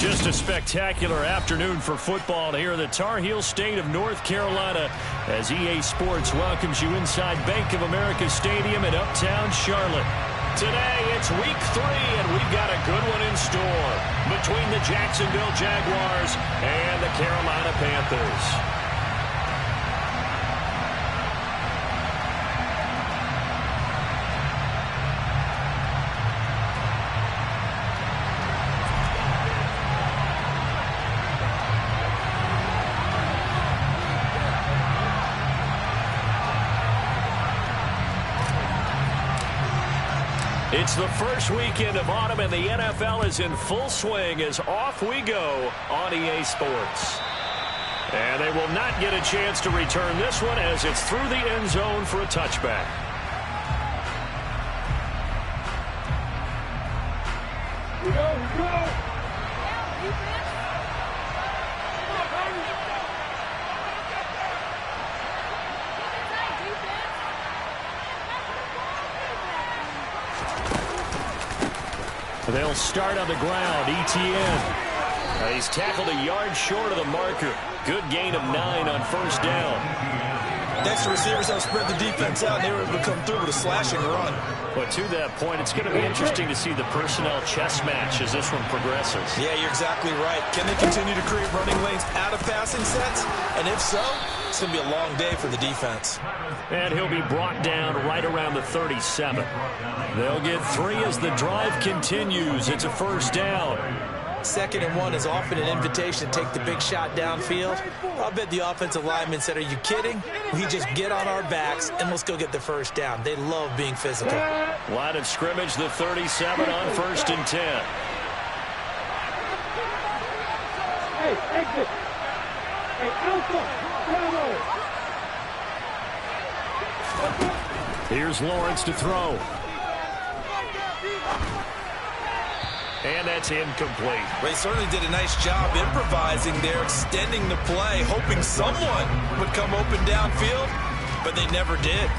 Just a spectacular afternoon for football here in the Tar Heel state of North Carolina as EA Sports welcomes you inside Bank of America Stadium in Uptown Charlotte. Today, it's week 3, and we've got a good one in store between the Jacksonville Jaguars and the Carolina Panthers. It's the first weekend of autumn, and the NFL is in full swing as off we go on EA Sports. And they will not get a chance to return this one as it's through the end zone for a touchback. Here we go, here we go. They'll start on the ground. ETN. He's tackled a yard short of the marker. Good gain of 9 on first down. Next, the receivers have spread the defense out, and they were able to come through with a slashing run. But to that point, it's going to be interesting to see the personnel chess match as this one progresses. Yeah, you're exactly right. Can they continue to create running lanes out of passing sets? And if so, it's going to be a long day for the defense. And he'll be brought down right around the 37. They'll get 3 as the drive continues. It's a first down. 2nd and 1 is often an invitation to take the big shot downfield. I'll bet the offensive lineman said, are you kidding? We just get on our backs and let's go get the first down. They love being physical. Line of scrimmage, the 37 on 1st and 10. Hey, exit. Hey, alpha. Here's Lawrence to throw. And that's incomplete. They certainly did a nice job improvising there, extending the play, hoping someone would come open downfield, but they never did.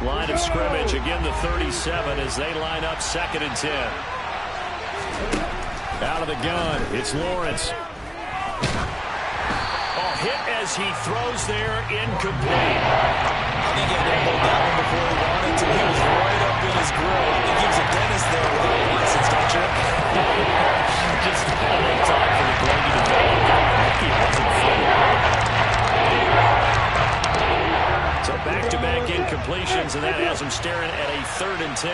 Line of scrimmage, again the 37 as they line up 2nd and 10. Out of the gun, it's Lawrence. Hit as he throws there, incomplete. I think he had to hold that one before he wanted to. He was right up in his grill. I think he was a dentist there without a license, don't you? Just enough time for the play to develop. He wasn't funny. So back-to-back incompletions, and that has him staring at a 3rd and 10.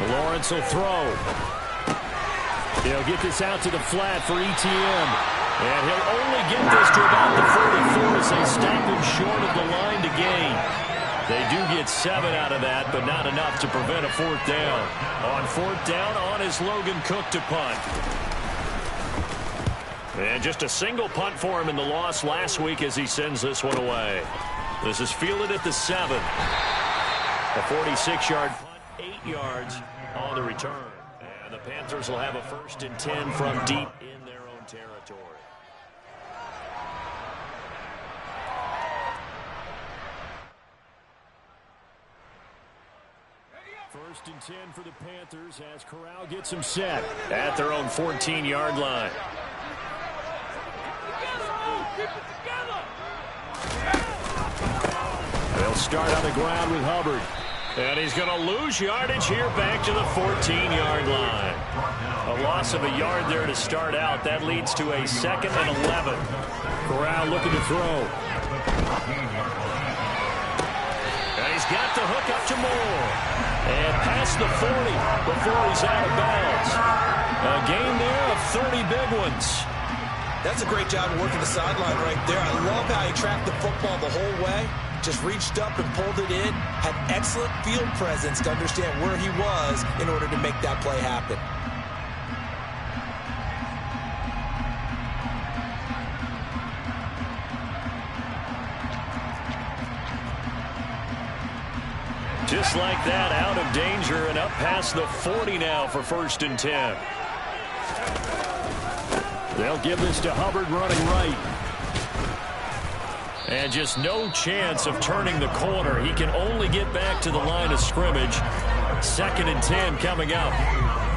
Lawrence will throw. He'll get this out to the flat for ETN. And he'll only get this to about the 44 as they stop him short of the line to gain. They do get 7 out of that, but not enough to prevent a 4th down. On 4th down, on is Logan Cook to punt. And just a single punt for him in the loss last week as he sends this one away. This is fielded at the 7. A 46-yard punt, 8 yards on the return. And the Panthers will have a 1st and 10 from deep in their own territory. First and 10 for the Panthers as Corral gets them set at their own 14-yard line. They'll start on the ground with Hubbard. And he's going to lose yardage here back to the 14-yard line. A loss of a yard there to start out. That leads to a 2nd and 11. Corral looking to throw. And he's got the hook up to Moore. And past the 40 before he's out of bounds. A gain there of 30 big ones. That's a great job of working the sideline right there. I love how he tracked the football the whole way. Just reached up and pulled it in. Had excellent field presence to understand where he was in order to make that play happen. Just like that, out of danger and up past the 40 now for 1st and 10. They'll give this to Hubbard running right. And just no chance of turning the corner. He can only get back to the line of scrimmage. 2nd and 10 coming up.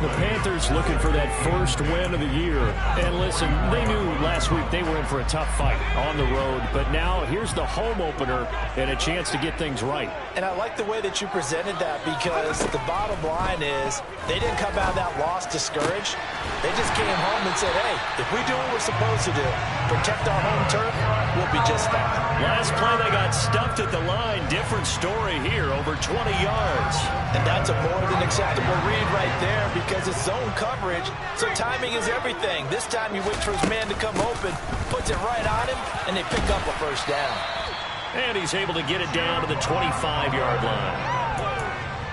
The Panthers looking for that first win of the year. And listen, they knew last week they were in for a tough fight on the road. But now here's the home opener and a chance to get things right. And I like the way that you presented that, because the bottom line is they didn't come out of that loss discouraged. They just came home and said, hey, if we do what we're supposed to do, protect our home turf, we'll be just fine. Last play they got stuffed at the line. Different story here, over 20 yards. And that's a more than acceptable read right there, because it's zone coverage, so timing is everything. This time you wait for his man to come open, puts it right on him, and they pick up a first down. And he's able to get it down to the 25-yard line.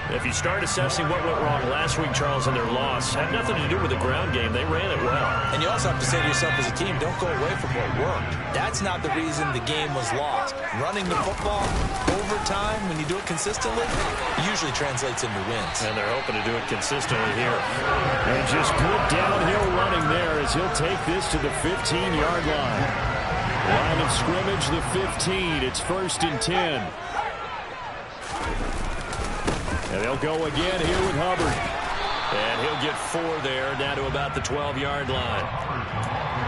If you start assessing what went wrong last week, Charles, in their loss, had nothing to do with the ground game. They ran it well. And you also have to say to yourself as a team, don't go away from what worked. That's not the reason the game was lost. Running the football over time, when you do it consistently, usually translates into wins. And they're hoping to do it consistently here. And just good downhill running there as he'll take this to the 15-yard line. Line of scrimmage, the 15. It's 1st and 10. And they'll go again here with Hubbard. And he'll get 4 there, down to about the 12-yard line.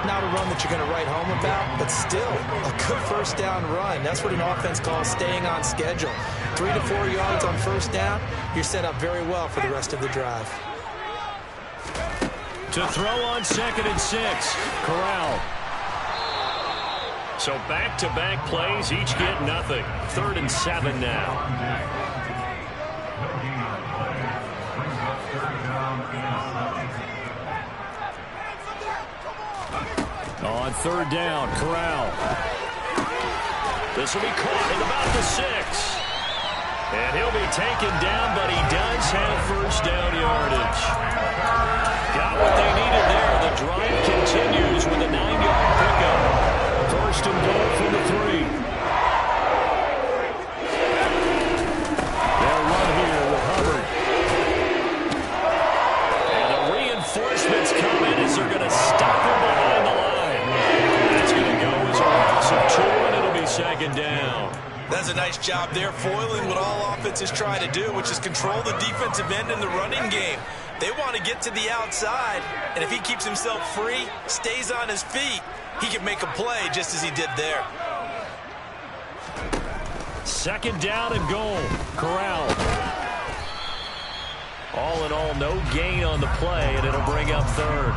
Not a run that you're going to write home about, but still a good first down run. That's what an offense calls staying on schedule. 3 to 4 yards on first down, you're set up very well for the rest of the drive. To throw on 2nd and 6, Corral. So back-to-back plays, each get nothing. 3rd and 7 now. On 3rd down, Corral. This will be caught at about the 6. And he'll be taken down, but he does have first down yardage. Got what they needed there. The drive continues with a 9-yard pickup. 1st and goal from the 3. They'll run here with Hubbard. And the reinforcements come in as they're going to stop him behind the line. That's going to go as a loss of 2, and it'll be 2nd down. That's a nice job there, foiling what all offenses try to do, which is control the defensive end in the running game. They want to get to the outside, and if he keeps himself free, stays on his feet, he can make a play just as he did there. 2nd down and goal. Corral. All in all, no gain on the play, and it'll bring up 3rd.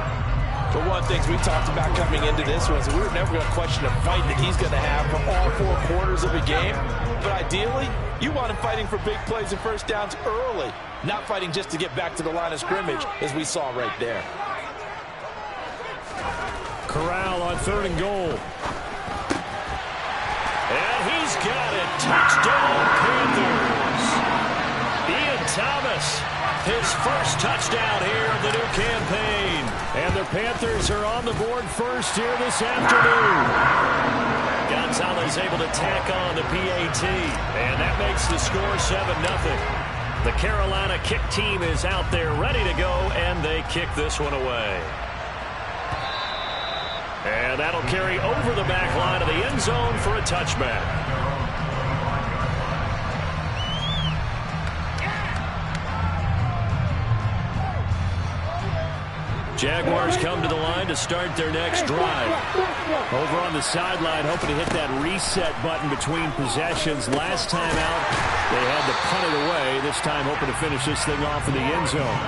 But one of the things we talked about coming into this was we were never going to question a fight that he's going to have for all 4 quarters of a game. But ideally, you want him fighting for big plays and first downs early, not fighting just to get back to the line of scrimmage, as we saw right there. Corral on 3rd and goal. And he's got it. Touchdown, Panthers. Ian Thomas, his first touchdown here of the new campaign. And the Panthers are on the board first here this afternoon. Gonzalez able to tack on the PAT. And that makes the score 7-0. The Carolina kick team is out there ready to go, and they kick this one away. And that'll carry over the back line of the end zone for a touchback. Jaguars come to the line to start their next drive. Over on the sideline, hoping to hit that reset button between possessions. Last time out, they had to punt it away. This time, hoping to finish this thing off in the end zone.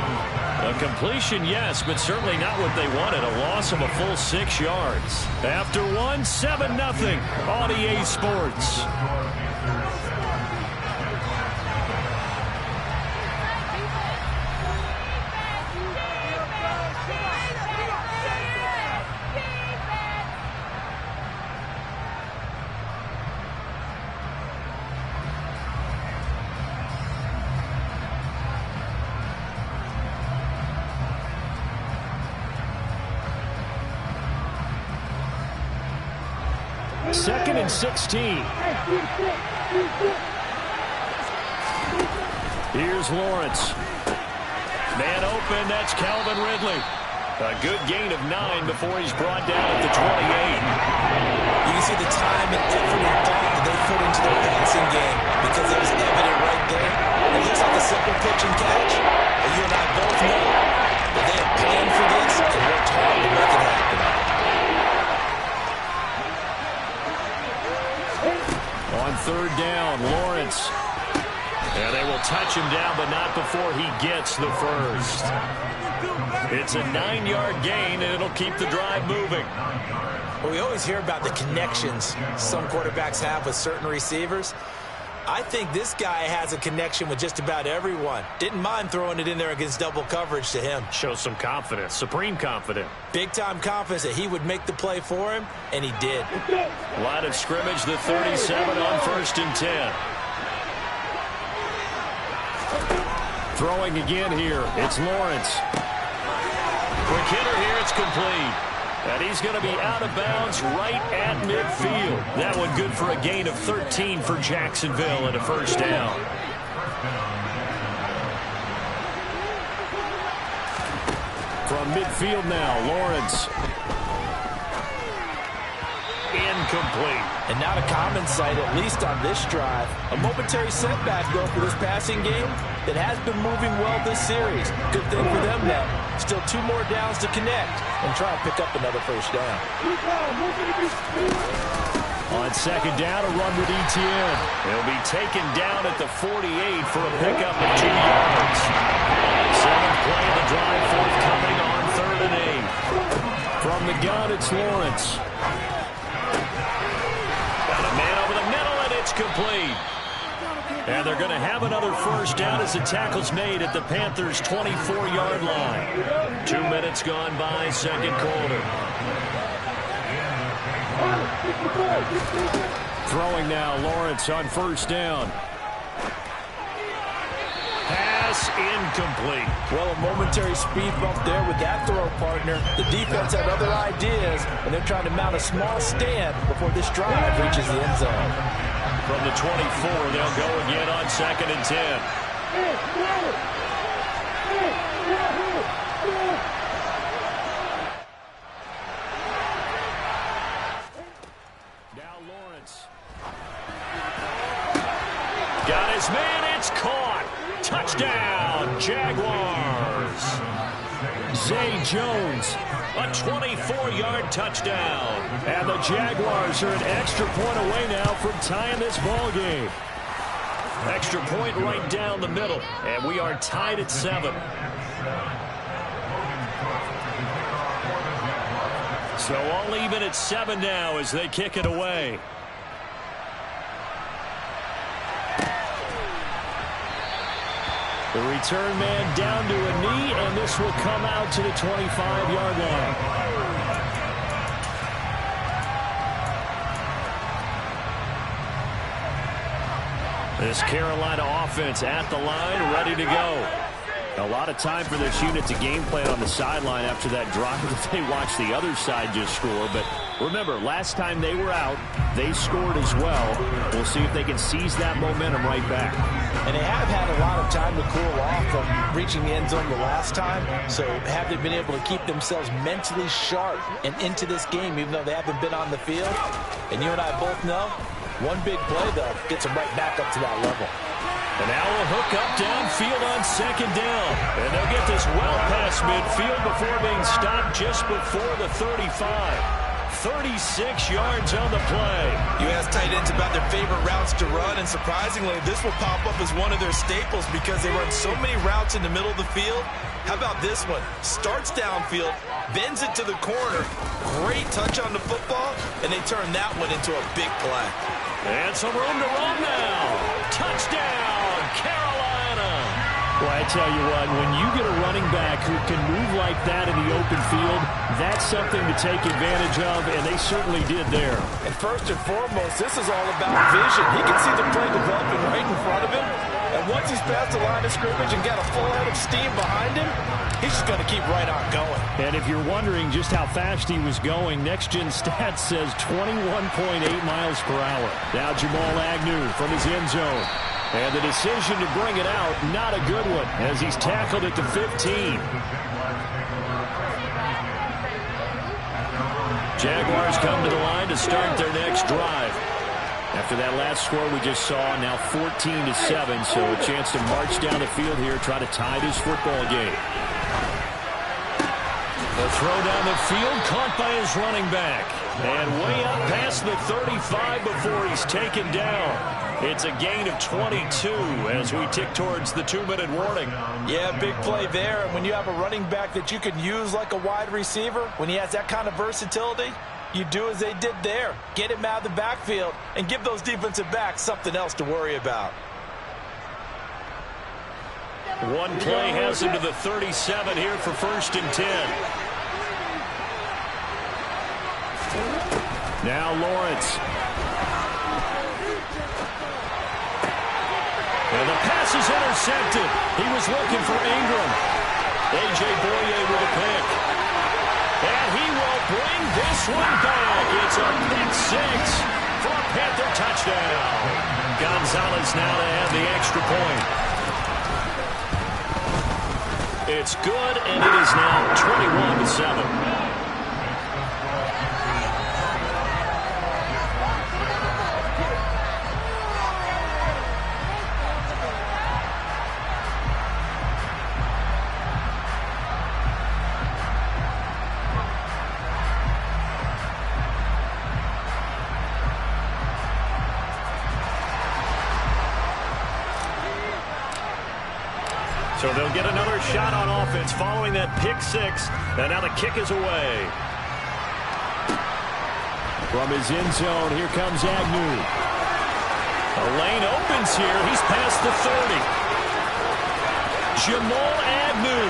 A completion, yes, but certainly not what they wanted. A loss of a full 6 yards. After 1, 7-0 on EA Sports. Second and 16. Here's Lawrence. Man open, that's Calvin Ridley. A good gain of 9 before he's brought down at the 28. You can see the time and effort and thought that they put into their passing game because it was evident right there. It looks like a simple pitch and catch, but you and I both know that they have planned for this and worked hard to make it happen. On third down, Lawrence. And they will touch him down, but not before he gets the first. It's a 9-yard gain, and it'll keep the drive moving. Well, we always hear about the connections some quarterbacks have with certain receivers. I think this guy has a connection with just about everyone. Didn't mind throwing it in there against double coverage to him. Shows some confidence, supreme confidence. Big-time confidence that he would make the play for him, and he did. Line of scrimmage, the 37 on 1st and 10. Throwing again here, it's Lawrence. Quick hitter here, it's complete. And he's going to be out of bounds right at midfield. That one good for a gain of 13 for Jacksonville and a first down. From midfield now, Lawrence. Incomplete. And not a common sight, at least on this drive. A momentary setback, though, for this passing game that has been moving well this series. Good thing for them, though. Still 2 more downs to connect and try and pick up another first down. On second down, a run with Etienne. He'll be taken down at the 48 for a pickup of 2 yards. 7th play of the drive forthcoming on 3rd and 8. From the gun, it's Lawrence. Got a man over the middle, and it's complete. And they're going to have another first down as the tackle's made at the Panthers' 24-yard line. 2 minutes gone by, second quarter. Throwing now, Lawrence on first down. Pass incomplete. Well, a momentary speed bump there with that throw, partner. The defense had other ideas, and they're trying to mount a small stand before this drive reaches the end zone. From the 24, they'll go again on 2nd and 10. Now Lawrence. Got his man, it's caught. Touchdown, Jaguars. Zay Jones, a 24-yard touchdown. And the Jaguars are an extra point away now from tying this ball game. Extra point right down the middle, and we are tied at 7. So all even at 7 now as they kick it away. The return man down to a knee, and this will come out to the 25-yard line. This Carolina offense at the line, ready to go. A lot of time for this unit to game plan on the sideline after that drive that they watched the other side just score. But remember, last time they were out, they scored as well. We'll see if they can seize that momentum right back. And they have had a lot of time to cool off from reaching the end zone the last time. So have they been able to keep themselves mentally sharp and into this game, even though they haven't been on the field? And you and I both know, one big play, though, gets them right back up to that level. And now we'll hook up downfield on 2nd down. And they'll get this well past midfield before being stopped just before the 35. 36 yards on the play. You ask tight ends about their favorite routes to run, and surprisingly, this will pop up as one of their staples because they run so many routes in the middle of the field. How about this one? Starts downfield, bends it to the corner. Great touch on the football, and they turn that one into a big play. And some room to run now. Touchdown, Carolina. Well, I tell you what, when you get a running back who can move like that in the open field, that's something to take advantage of, and they certainly did there. And first and foremost, this is all about vision. He can see the play developing right in front of him, and once he's past the line of scrimmage and got a full head of steam behind him, he's just going to keep right on going. And if you're wondering just how fast he was going, Next Gen Stats says 21.8 miles per hour. Now Jamal Agnew from his end zone. And the decision to bring it out, not a good one, as he's tackled at the 15. Jaguars come to the line to start their next drive. After that last score we just saw, now 14-7, so a chance to march down the field here, try to tie this football game. The throw down the field, caught by his running back. And way up past the 35 before he's taken down. It's a gain of 22 as we tick towards the 2-minute warning. Yeah, big play there. And when you have a running back that you can use like a wide receiver, when he has that kind of versatility, you do as they did there. Get him out of the backfield and give those defensive backs something else to worry about. One play has him to the 37 here for 1st and 10. Now Lawrence. And the pass is intercepted. He was looking for Ingram. A.J. Boye with a pick. And he will bring this one back. It's a pick 6 for a Panther touchdown. Gonzalez now to add the extra point. It's good, and it is now 21-7. So they'll get another shot on offense following that pick 6. And now the kick is away. From his end zone, here comes Agnew. The lane opens here. He's past the 30. Jamal Agnew.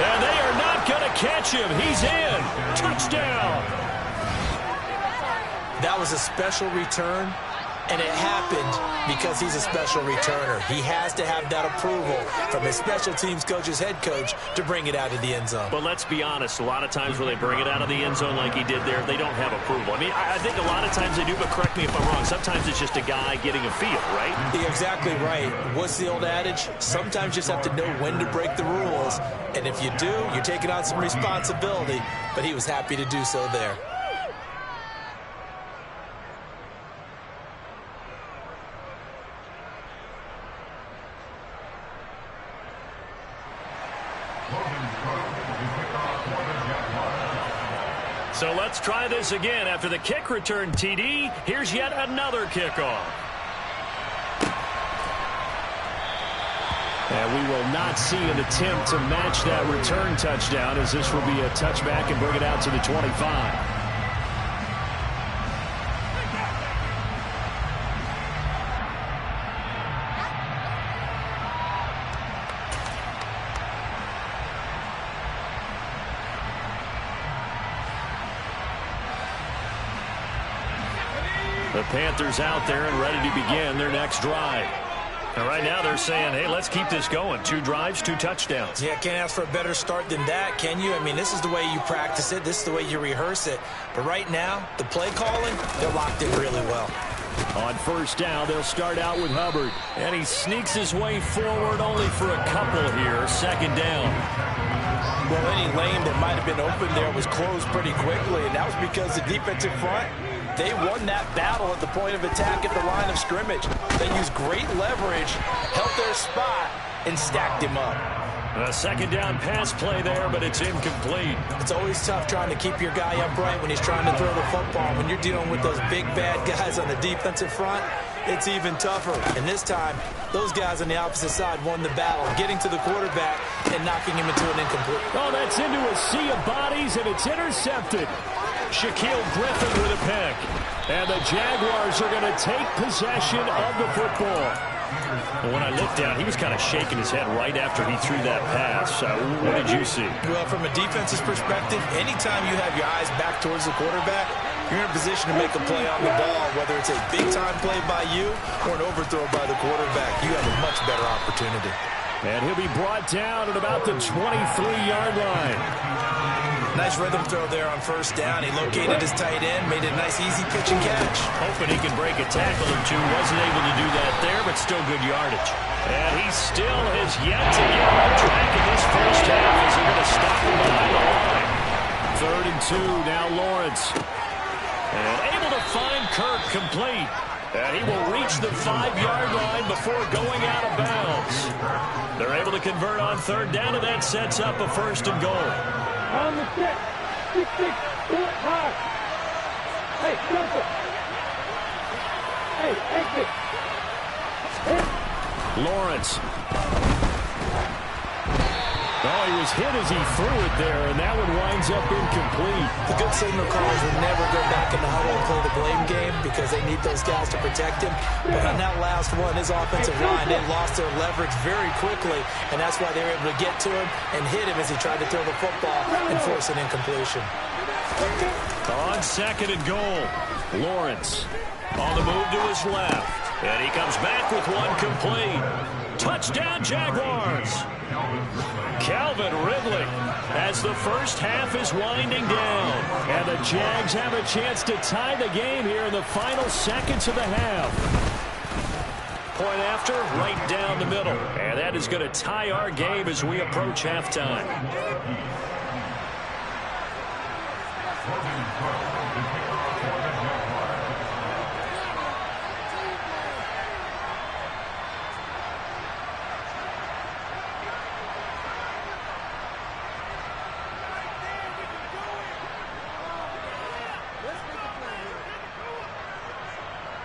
And they are not going to catch him. He's in. Touchdown. That was a special return. And it happened because he's a special returner. He has to have that approval from his special teams coach's head coach to bring it out of the end zone. But let's be honest, a lot of times when they bring it out of the end zone like he did there, they don't have approval. I mean, I think a lot of times they do, but correct me if I'm wrong. Sometimes it's just a guy getting a feel, right? You're exactly right. What's the old adage? Sometimes you just have to know when to break the rules. And if you do, you're taking on some responsibility. But he was happy to do so there. So let's try this again. After the kick return, TD, here's yet another kickoff. And we will not see an attempt to match that return touchdown, as this will be a touchback and bring it out to the 25. The Panthers out there and ready to begin their next drive. And right now they're saying, hey, let's keep this going. 2 drives, 2 touchdowns. Yeah, can't ask for a better start than that, can you? I mean, this is the way you practice it. This is the way you rehearse it. But right now, the play calling, they're locked in really well. On 1st down, they'll start out with Hubbard. And he sneaks his way forward only for a couple here. 2nd down. Well, any lane that might have been open there was closed pretty quickly, and that was because the defensive front, they won that battle at the point of attack at the line of scrimmage. They used great leverage, held their spot, and stacked him up. A 2nd down pass play there, but it's incomplete. It's always tough trying to keep your guy upright when he's trying to throw the football. When you're dealing with those big, bad guys on the defensive front, it's even tougher. And this time, those guys on the opposite side won the battle, getting to the quarterback and knocking him into an incomplete. Oh, that's into a sea of bodies, and it's intercepted. Shaquille Griffin with a pick. And the Jaguars are going to take possession of the football. Well, when I looked down, he was kind of shaking his head right after he threw that pass. What did you see? Well, from a defense's perspective, anytime you have your eyes back towards the quarterback, you're in a position to make a play on the ball, whether it's a big-time play by you or an overthrow by the quarterback. You have a much better opportunity. And he'll be brought down at about the 23-yard line. Nice rhythm throw there on first down. He located his tight end, made it a nice, easy pitch and catch. Hoping he can break a tackle or two. Wasn't able to do that there, but still good yardage. And he still has yet to get on track in this first half as they're going to stop him behind the line. 3rd and 2, now Lawrence. And able to find Kirk complete. And he will reach the 5-yard line before going out of bounds. They're able to convert on 3rd down, and that sets up a 1st and goal. On the set. 6-6. Bullet high. Hey, jumper. Hey, exit. Hit. Lawrence. Oh, he was hit as he threw it there, and that one winds up incomplete. The good signal callers would never go back in the huddle and play the blame game because they need those guys to protect him. But on that last one, his offensive line, they lost their leverage very quickly, and that's why they were able to get to him and hit him as he tried to throw the football and force an incompletion. On 2nd and goal, Lawrence on the move to his left, and he comes back with one complete. Touchdown, Jaguars! Calvin Ridley as the first half is winding down. And the Jags have a chance to tie the game here in the final seconds of the half. Point after, right down the middle. And that is going to tie our game as we approach halftime.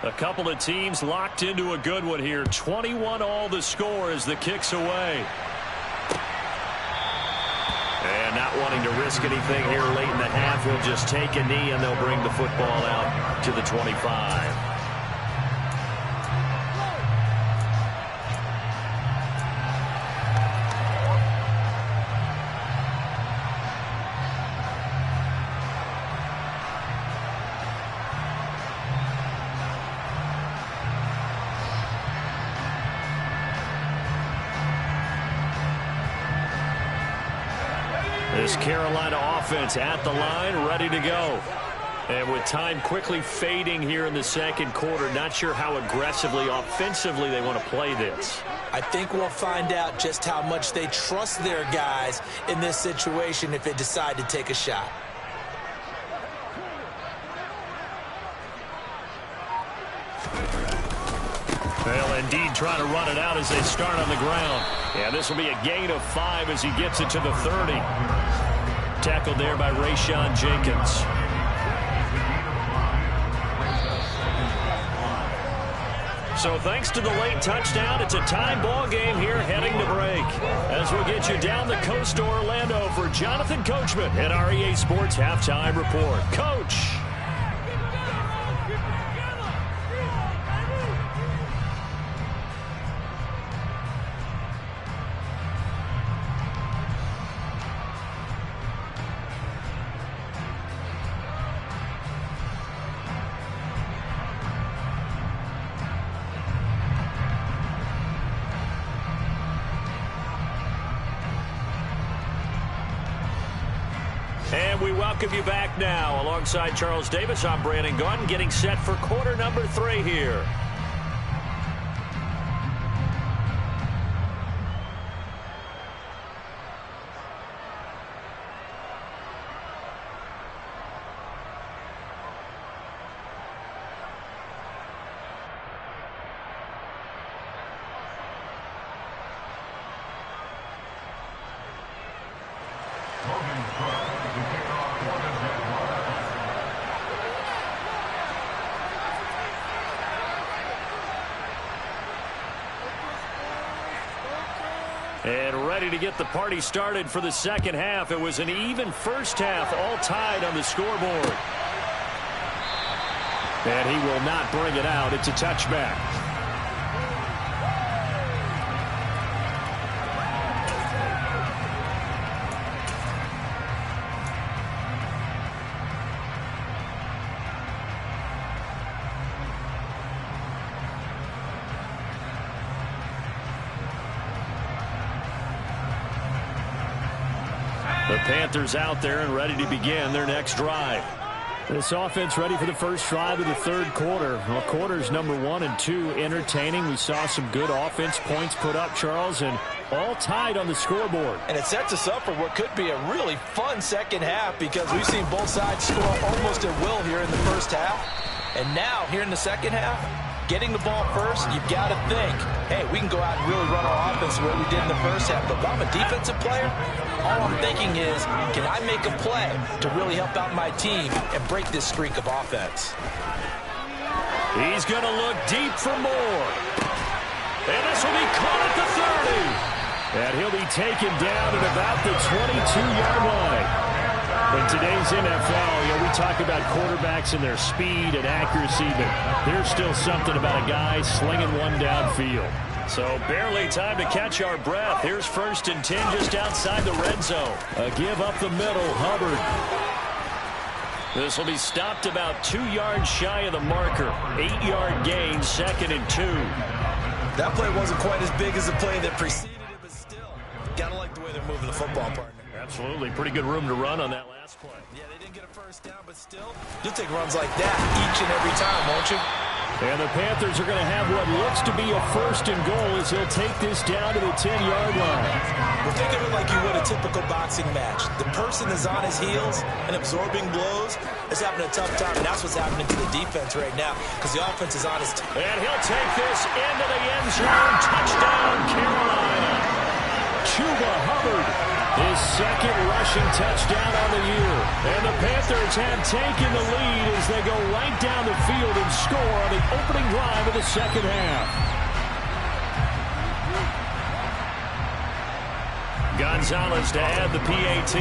A couple of teams locked into a good one here. 21 all the score as the kick's away. And not wanting to risk anything here late in the half, we'll just take a knee and they'll bring the football out to the 25. This Carolina offense at the line, ready to go. And with time quickly fading here in the 2nd quarter, not sure how aggressively, offensively they want to play this. I think we'll find out just how much they trust their guys in this situation if they decide to take a shot. Well, indeed, trying to run it out as they start on the ground. Yeah, this will be a gain of 5 as he gets it to the 30. Tackled there by Rayshon Jenkins. So thanks to the late touchdown, it's a tie ball game here heading to break. As we'll get you down the coast to Orlando for Jonathan Coachman at our EA Sports Halftime Report. Coach. And we welcome you back now. Alongside Charles Davis, I'm Brandon Gaudin, getting set for quarter number 3 here. And ready to get the party started for the 2nd half. It was an even first half, all tied on the scoreboard. And he will not bring it out. It's a touchback. The Panthers out there and ready to begin their next drive. This offense ready for the first drive of the third quarter. Well, quarters number 1 and 2 entertaining. We saw some good offense points put up, Charles, and all tied on the scoreboard. And it sets us up for what could be a really fun second half because we've seen both sides score almost at will here in the first half. And now, here in the second half, getting the ball first, you've got to think, hey, we can go out and really run our offense the way we did in the first half. But if I'm a defensive player, all I'm thinking is, can I make a play to really help out my team and break this streak of offense? He's going to look deep for more. And this will be caught at the 30. And he'll be taken down at about the 22-yard line. In today's NFL, we talk about quarterbacks and their speed and accuracy, but there's still something about a guy slinging one downfield. So barely time to catch our breath. Here's 1st and 10 just outside the red zone. A give up the middle, Hubbard. This will be stopped about 2 yards shy of the marker. 8-yard gain, 2nd and 2. That play wasn't quite as big as the play that preceded it, but still, gotta like the way they're moving the football, partner. Absolutely. Pretty good room to run on that last play. Yeah, they didn't get a first down, but still, you'll take runs like that each and every time, won't you? And the Panthers are going to have what looks to be a 1st and goal as he'll take this down to the 10-yard line. Well, think of it like you would a typical boxing match. The person is on his heels and absorbing blows is having a tough time, and that's what's happening to the defense right now because the offense is on his team. And he'll take this into the end zone. Touchdown, Carolina. Chuba Hubbard, his 2nd rushing touchdown on the year. And the Panthers have taken the lead as they go right down the field and score on the opening drive of the second half. Gonzalez to add the PAT.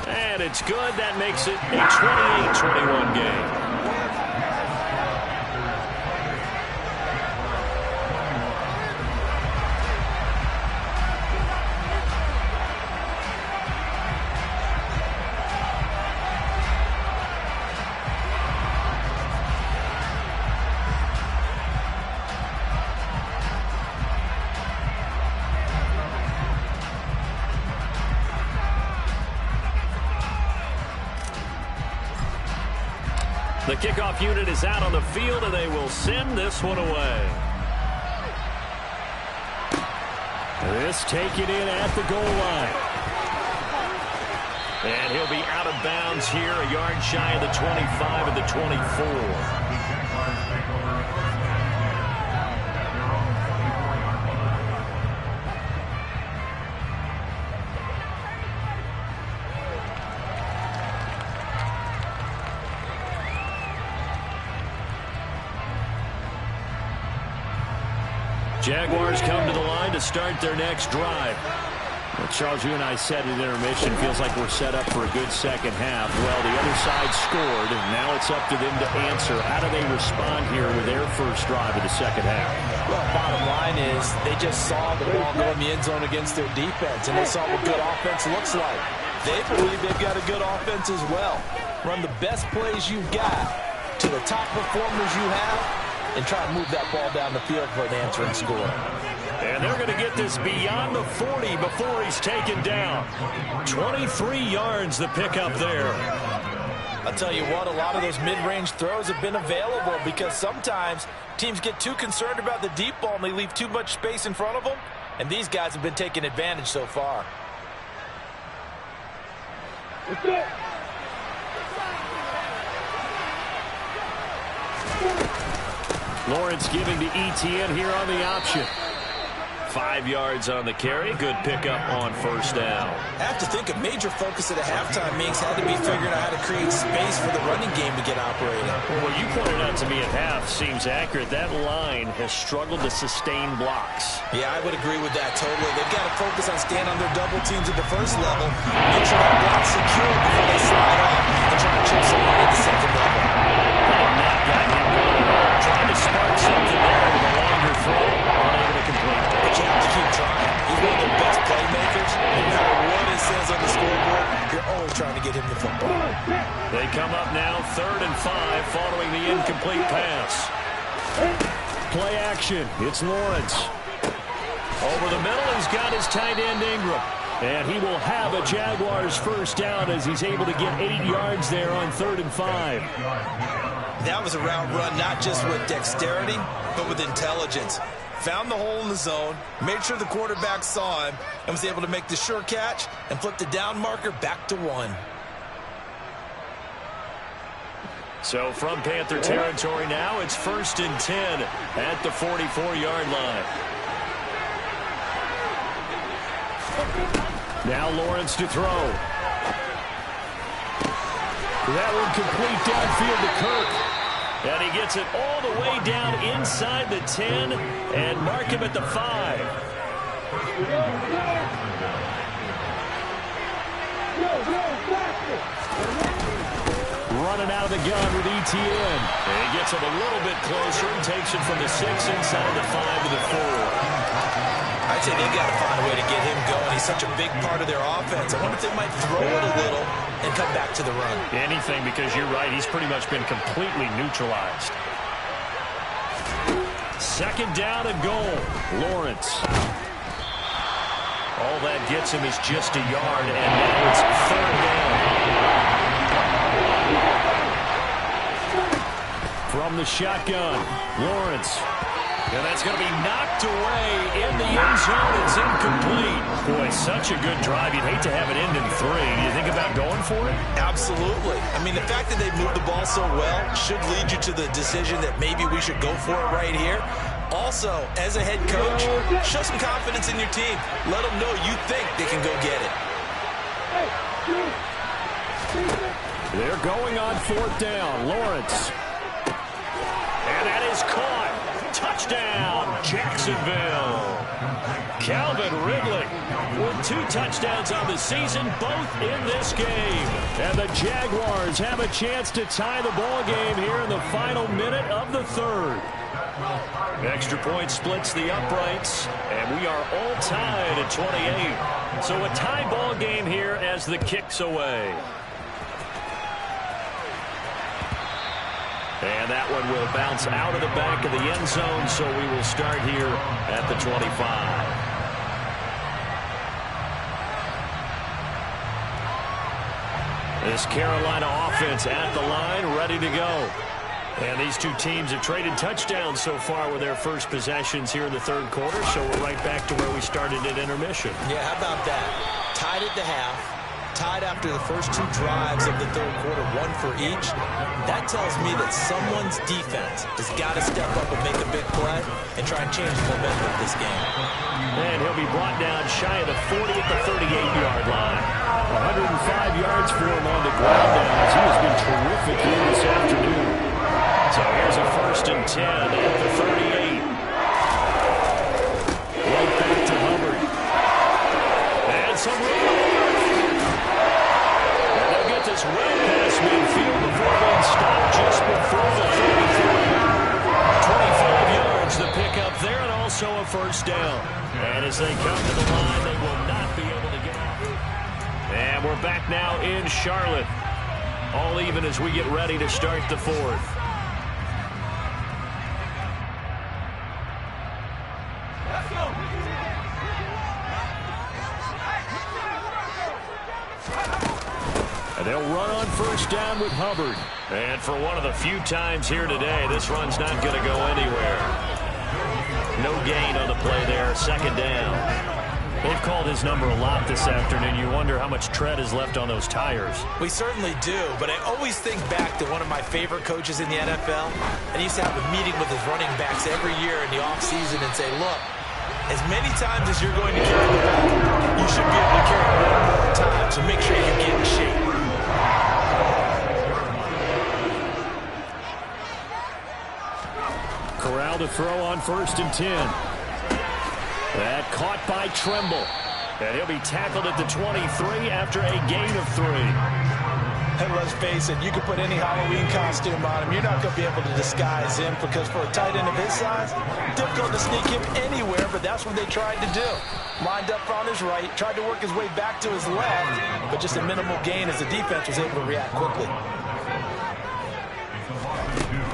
And it's good. That makes it a 28-21 game. The kickoff unit is out on the field, and they will send this one away. This taken in at the goal line. And he'll be out of bounds here, a yard shy of the 25 and the 24. Jaguars come to the line to start their next drive. Well, Charles, you and I said at intermission, feels like we're set up for a good second half. Well, the other side scored, and now it's up to them to answer. How do they respond here with their first drive of the second half? Well, bottom line is they just saw the ball go in the end zone against their defense, and they saw what good offense looks like. They believe they've got a good offense as well. Run the best plays you've got to the top performers you have, and try to move that ball down the field for an answering score. And they're going to get this beyond the 40 before he's taken down. 23 yards the pickup there. I'll tell you what, a lot of those mid-range throws have been available because sometimes teams get too concerned about the deep ball and they leave too much space in front of them, and these guys have been taking advantage so far. Let's go. Lawrence giving to Etienne here on the option. 5 yards on the carry. Good pickup on first down. I have to think a major focus at a halftime Minks had to be figuring out how to create space for the running game to get operating. Well, what you pointed out to me at half seems accurate. That line has struggled to sustain blocks. Yeah, I would agree with that totally. They've got to focus on staying on their double teams at the first level, make sure that block's secure before they slide off and try to chip someone at the second level. Not got him going at all. Trying to spark something there with a longer throw. Unable to complete. But you have to keep trying. He's one of the best playmakers. No matter what it says on the scoreboard, you're always trying to get him the football. They come up now 3rd and 5 following the incomplete pass. Play action. It's Lawrence. Over the middle, he's got his tight end Ingram. And he will have a Jaguars first down as he's able to get 8 yards there on 3rd and 5. That was a route run not just with dexterity, but with intelligence. Found the hole in the zone, made sure the quarterback saw him, and was able to make the sure catch and flip the down marker back to 1. So from Panther territory now, it's 1st and 10 at the 44-yard line. Now Lawrence to throw. That one complete downfield to Kirk. And he gets it all the way down inside the 10 and mark him at the 5. Running out of the gun with ETN. And he gets him a little bit closer and takes it from the 6 inside the 5 to the 4. I'd say they've got to find a way to get him going. He's such a big part of their offense. I wonder if they might throw it a little and come back to the run. Anything, because you're right. He's pretty much been completely neutralized. 2nd down and goal. Lawrence. All that gets him is just a yard, and now it's 3rd down. From the shotgun, Lawrence. And that's going to be knocked away in the end zone. It's incomplete. Boy, such a good drive. You'd hate to have it end in 3. Do you think about going for it? Absolutely. I mean, the fact that they moved the ball so well should lead you to the decision that maybe we should go for it right here. Also, as a head coach, show some confidence in your team. Let them know you think they can go get it. They're going on 4th down. Lawrence. And that is caught. Touchdown, Jacksonville. Calvin Ridley with 2 touchdowns on the season, both in this game. And the Jaguars have a chance to tie the ball game here in the final minute of the 3rd. Extra point splits the uprights, and we are all tied at 28. So a tie ball game here as the kick's away. And that one will bounce out of the back of the end zone, so we will start here at the 25. This Carolina offense at the line, ready to go. And these two teams have traded touchdowns so far with their first possessions here in the 3rd quarter, so we're right back to where we started at intermission. Yeah, how about that? Tied at the half. Tied after the first 2 drives of the 3rd quarter, 1 for each. That tells me that someone's defense has got to step up and make a big play and try and change the momentum of this game. And he'll be brought down shy of the 40 at the 38-yard line. 105 yards for him on the ground now as he has been terrific here this afternoon. So here's a 1st and 10 at the 38. Right back to Hubbard. And some room. This well past midfield before being stopped just before the 33. 25 yards the pickup there, and also a 1st down. And as they come to the line, they will not be able to get out. And we're back now in Charlotte. All even as we get ready to start the 4th. They'll run on 1st down with Hubbard. And for one of the few times here today, this run's not going to go anywhere. No gain on the play there, 2nd down. They've called his number a lot this afternoon. You wonder how much tread is left on those tires. We certainly do, but I always think back to one of my favorite coaches in the NFL. And he used to have a meeting with his running backs every year in the offseason and say, look, as many times as you're going to carry the ball, you should be able to carry it 1 more time, so make sure you get in shape. Corral to throw on 1st and 10. That caught by Tremble. And he'll be tackled at the 23 after a gain of 3. And let's face it, you can put any Halloween costume on him. You're not going to be able to disguise him because for a tight end of his size, difficult to sneak him anywhere, but that's what they tried to do. Lined up on his right, tried to work his way back to his left, but just a minimal gain as the defense was able to react quickly.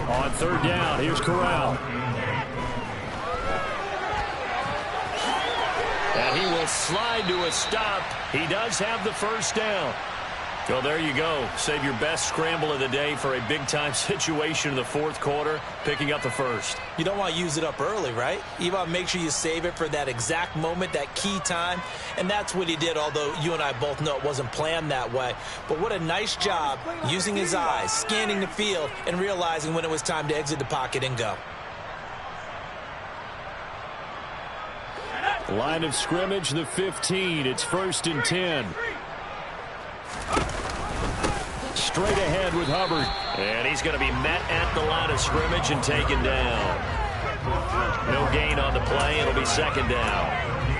On 3rd down, here's Corral. will slide to a stop. He does have the first down. Well, there you go. Save your best scramble of the day for a big-time situation in the fourth quarter, picking up the first. You don't want to use it up early, right? You want to make sure you save it for that exact moment, that key time, and that's what he did, although you and I both know it wasn't planned that way. But what a nice job using his eyes, scanning the field, and realizing when it was time to exit the pocket and go. Line of scrimmage, the 15. It's 1st and 10. Straight ahead with Hubbard. And he's going to be met at the line of scrimmage and taken down. No gain on the play. It'll be 2nd down.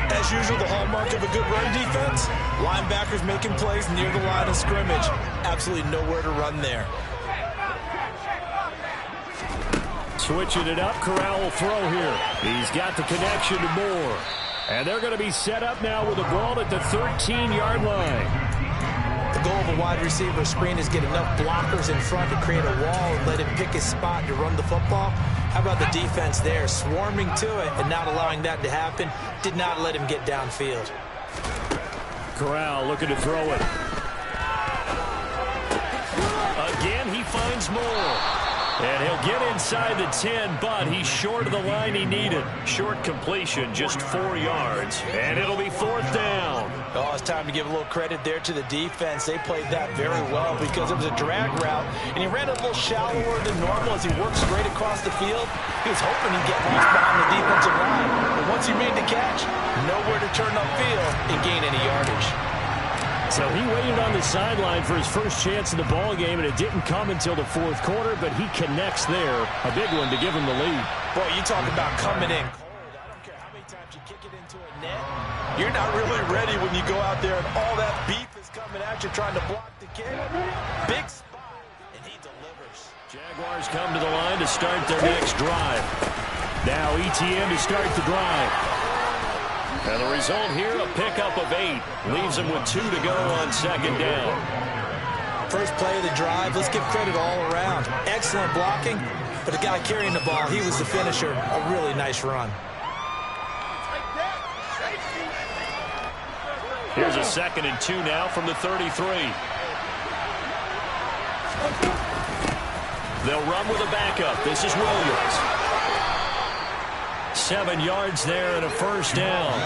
As usual, the hallmark of a good run defense, linebackers making plays near the line of scrimmage. Absolutely nowhere to run there. Switching it up, Corral will throw here. He's got the connection to Moore. And they're going to be set up now with the ball at the 13-yard line. The goal of a wide receiver screen is get enough blockers in front to create a wall and let him pick his spot to run the football. How about the defense there, swarming to it and not allowing that to happen? Did not let him get downfield. Corral looking to throw it. Again, he finds Moore. And he'll get inside the 10, but he's short of the line he needed. Short completion, just 4 yards. And it'll be 4th down. Oh, it's time to give a little credit there to the defense. They played that very well because it was a drag route, and he ran a little shallower than normal as he worked straight across the field. He was hoping he'd get lost behind the defensive line. But once he made the catch, nowhere to turn upfield and gain any yardage. So he waited on the sideline for his first chance in the ball game, and it didn't come until the 4th quarter, but he connects there. A big one to give him the lead. Boy, you talk about coming in cold. I don't care how many times you kick it into a net. You're not really ready when you go out there and all that beef is coming at you trying to block the kick. Big spot, and he delivers. Jaguars come to the line to start their next drive. Now ETN to start the drive. And the result here, a pickup of 8. Leaves them with 2 to go on 2nd down. First play of the drive, let's give credit all around. Excellent blocking, but the guy carrying the ball, he was the finisher. A really nice run. Here's a 2nd and 2 now from the 33. They'll run with a backup. This is Williams. 7 yards there and a 1st down.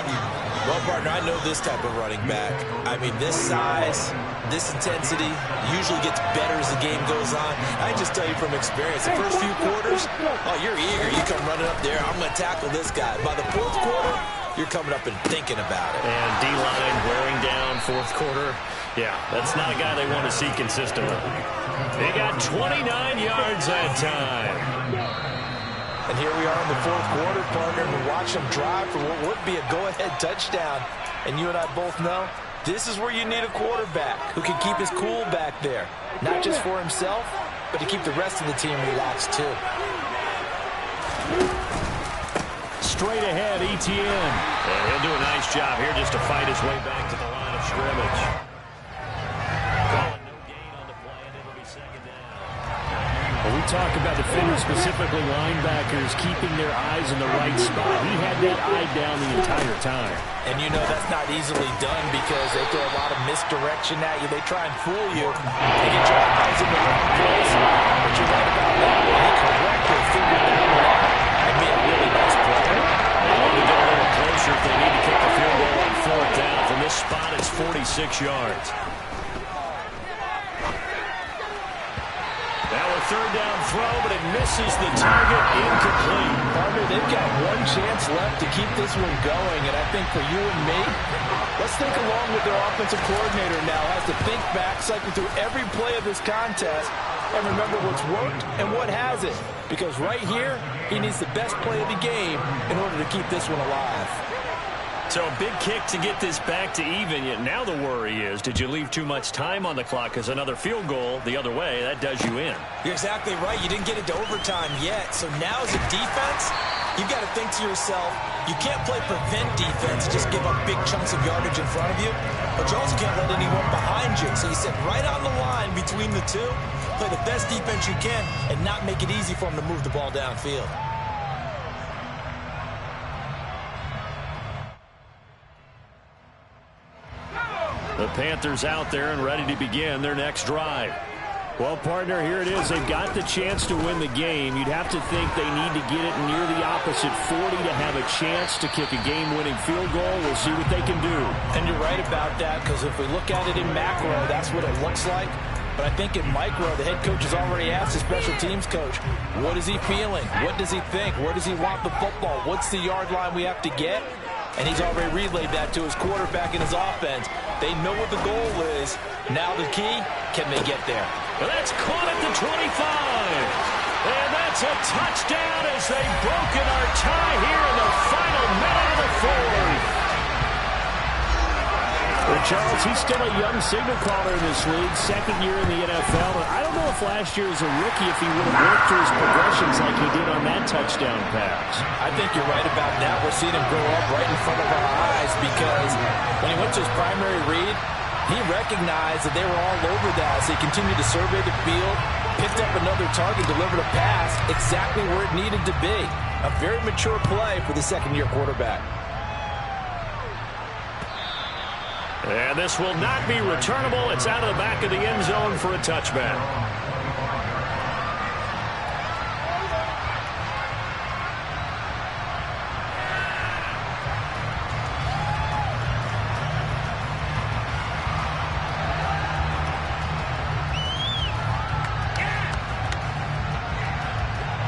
Well, partner, I know this type of running back. I mean, this size, this intensity usually gets better as the game goes on. I just tell you from experience, the first few quarters, oh, you're eager. You come running up there. I'm going to tackle this guy. By the 4th quarter, you're coming up and thinking about it. And D-line wearing down 4th quarter. Yeah, that's not a guy they want to see consistently. They got 29 yards that time. And here we are in the 4th quarter, partner, and watch them drive for what would be a go-ahead touchdown. And you and I both know this is where you need a quarterback who can keep his cool back there. Not just for himself, but to keep the rest of the team relaxed too. Straight ahead, ETN. And he'll do a nice job here just to fight his way back to the line of scrimmage. Calling no gain on the play, and it'll be 2nd down. Well, we talk about defenders, specifically linebackers, keeping their eyes in the right spot. He had that eye down the entire time. And you know that's not easily done because they throw a lot of misdirection at you. They try and fool you. They get your eyes in the wrong place. But you're right about that. He correctly figured that one out and made a really nice play. Well, to get a little closer if they need to kick the field goal on 4th down. From this spot, it's 46 yards. Now a 3rd down throw, but it misses the target, incomplete. Partner, they've got one chance left to keep this one going, and I think for you and me, let's think along with their offensive coordinator now, has to think back, cycle through every play of this contest, and remember what's worked and what hasn't. Because right here, he needs the best play of the game in order to keep this one alive. So a big kick to get this back to even. Yet now the worry is, did you leave too much time on the clock? Because another field goal the other way, that does you in. You're exactly right. You didn't get it to overtime yet. So now as a defense, you've got to think to yourself, you can't play prevent defense, just give up big chunks of yardage in front of you. But you also can't let anyone behind you. So you sit right on the line between the two, play the best defense you can, and not make it easy for them to move the ball downfield. The Panthers out there and ready to begin their next drive. Well, partner, here it is. They've got the chance to win the game. You'd have to think they need to get it near the opposite 40 to have a chance to kick a game-winning field goal. We'll see what they can do. And you're right about that, because if we look at it in macro, that's what it looks like. But I think in micro, the head coach has already asked the special teams coach, what is he feeling? What does he think? Where does he want the football? What's the yard line we have to get? And he's already relayed that to his quarterback and his offense. They know what the goal is. Now the key, can they get there? Well, that's caught at the 25. And that's a touchdown as they've broken our tie here in the final minute of the fourth. Well, Charles, he's still a young signal caller in this league, second year in the NFL. But I don't know if last year as a rookie, if he would have worked through his progressions like he did on that touchdown pass. I think you're right about that. We're seeing him grow up right in front of our eyes, because when he went to his primary read, he recognized that they were all over that. So he continued to survey the field, picked up another target, delivered a pass exactly where it needed to be. A very mature play for the second-year quarterback. And this will not be returnable. It's out of the back of the end zone for a touchback.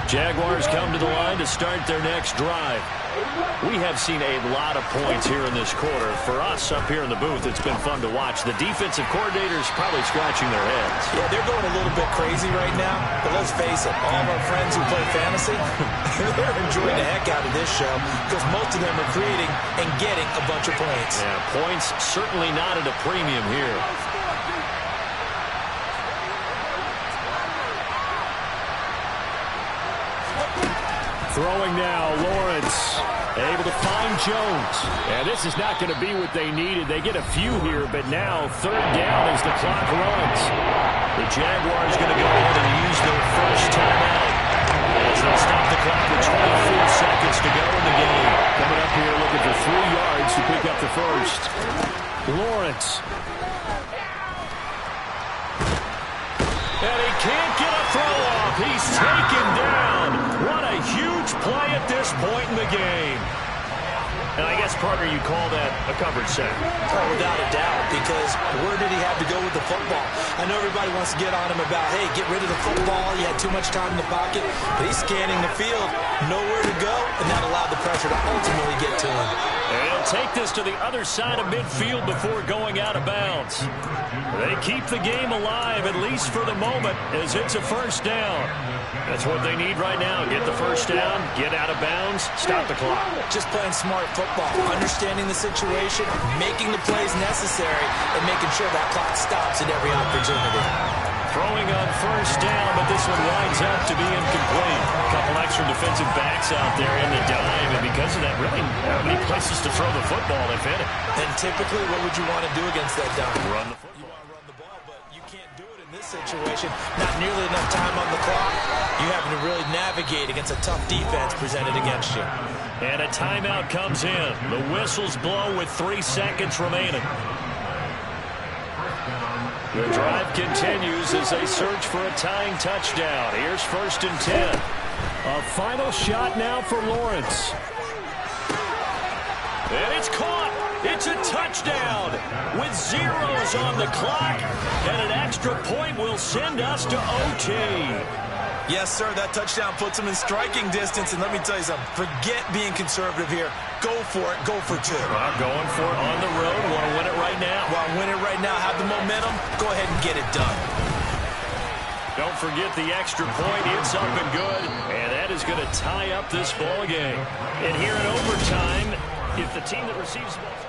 Jaguars come to the line to start their next drive. We have seen a lot of points here in this quarter. For us up here in the booth, it's been fun to watch. The defensive coordinators probably scratching their heads. Yeah, they're going a little bit crazy right now. But let's face it, all of our friends who play fantasy, they're enjoying the heck out of this show, because most of them are creating and getting a bunch of points. Yeah, points certainly not at a premium here. Throwing now, Lawrence able to find Jones. And this is not going to be what they needed. They get a few here, but now third down as the clock runs. The Jaguars going to go ahead and use their first timeout as they'll stop the clock with 24 seconds to go in the game. Coming up here looking for 3 yards to pick up the first. Lawrence. And he can't get a throw off. He's taken down. What a huge play at this point in the game. And I guess, partner, you call that a coverage sack. Oh, without a doubt, because where did he have to go with the football? I know everybody wants to get on him about, hey, get rid of the football. You had too much time in the pocket. But he's scanning the field, nowhere to go, and that allowed the pressure to ultimately get to him. And he'll take this to the other side of midfield before going out of bounds. They keep the game alive, at least for the moment, as it's a first down. That's what they need right now. Get the first down, get out of bounds, stop the clock. Just playing smart football, understanding the situation, making the plays necessary, and making sure that clock stops at every opportunity. Throwing on first down, but this one winds up to be incomplete. A couple extra defensive backs out there in the dime, and because of that, really not many places to throw the football if any. And typically, what would you want to do against that dime? Run the football. You want to run the ball, but you can't do it in this situation. Not nearly enough time on the clock. You having to really navigate against a tough defense presented against you. And a timeout comes in. The whistles blow with 3 seconds remaining. The drive continues as they search for a tying touchdown. Here's 1st and 10. A final shot now for Lawrence. And it's caught. It's a touchdown with zeros on the clock. And an extra point will send us to OT. Yes, sir, that touchdown puts him in striking distance. And let me tell you something, forget being conservative here. Go for it, go for 2. Going for it on the road. Want to win it right now. Want to win it right now, have the momentum, go ahead and get it done. Don't forget the extra point. It's up and good. And that is going to tie up this ball game. And here in overtime, if the team that receives the ball...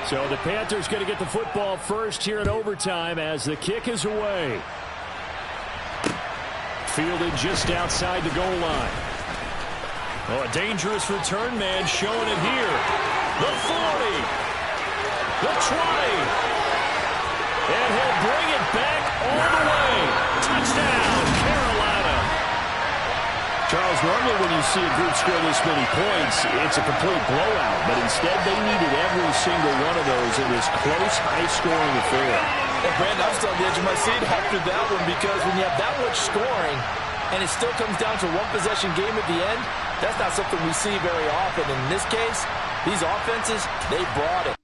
So the Panthers going to get the football first here in overtime as the kick is away. Fielded just outside the goal line. Oh, a dangerous return man showing it here. The 40. The 20. And he'll bring it back all the way. Touchdown, Carolina. Charles, normally when you see a group score this many points, it's a complete blowout. But instead, they needed every single one of those in this close, high-scoring affair. And Brandon, I'm still on the edge of my seat after that one, because when you have that much scoring and it still comes down to a one-possession game at the end, that's not something we see very often. In this case, these offenses, they brought it.